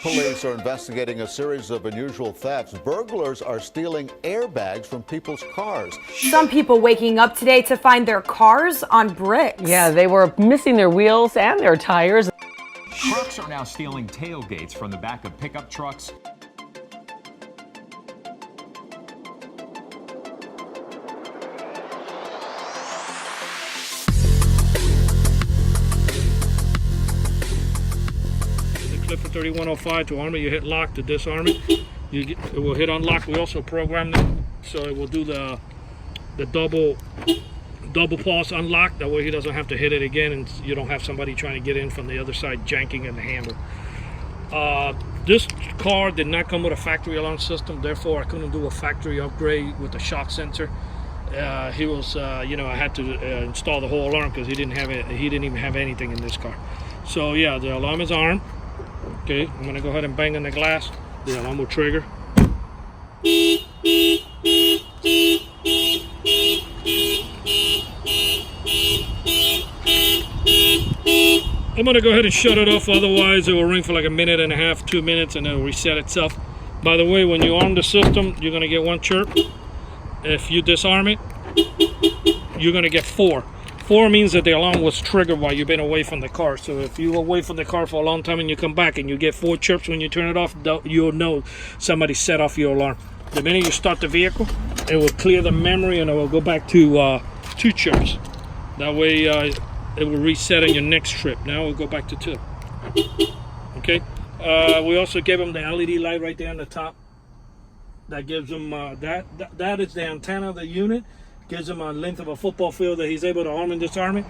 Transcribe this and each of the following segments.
Police are investigating a series of unusual thefts. Burglars are stealing airbags from people's cars. Some people waking up today to find their cars on bricks. Yeah, they were missing their wheels and their tires. Trucks are now stealing tailgates from the back of pickup trucks. Clip for 3105 to arm it. You hit lock to disarm it. It will hit unlock. We also programmed it so it will do the double pulse unlock. That way he doesn't have to hit it again, and you don't have somebody trying to get in from the other side janking in the handle. This car did not come with a factory alarm system, therefore I couldn't do a factory upgrade with the shock sensor. He was, you know, I had to install the whole alarm because he didn't have it. He didn't even have anything in this car. So yeah, the alarm is armed. Okay, I'm gonna go ahead and bang on the glass. The alarm will trigger. I'm gonna go ahead and shut it off, otherwise it will ring for like a minute and a half, 2 minutes, and it'll reset itself. By the way, when you arm the system, you're gonna get one chirp. If you disarm it, you're gonna get 4. 4 means that the alarm was triggered while you've been away from the car. So if you were away from the car for a long time and you come back and you get 4 chirps when you turn it off, you'll know somebody set off your alarm. The minute you start the vehicle, it will clear the memory and it will go back to 2 chirps. That way it will reset on your next trip. Now we'll go back to 2. Okay. We also gave them the LED light right there on the top. That gives them that is the antenna of the unit. Gives him a length of a football field that he's able to arm and disarm it.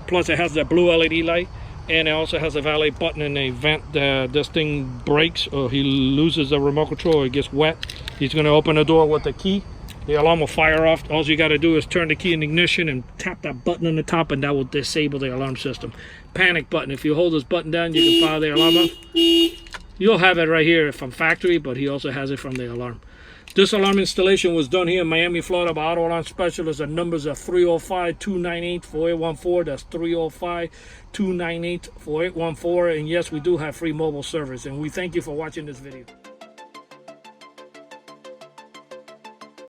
Plus it has that blue LED light, and it also has a valet button in the event that this thing breaks or he loses the remote control or it gets wet. He's going to open the door with the key. The alarm will fire off. All you got to do is turn the key in ignition and tap that button on the top, and that will disable the alarm system. Panic button. If you hold this button down, you can fire the alarm off. You'll have it right here from factory, but he also has it from the alarm. This alarm installation was done here in Miami, Florida by Auto Alarm Specialists. The numbers are 305-298-4814. That's 305-298-4814. And yes, we do have free mobile service. And we thank you for watching this video.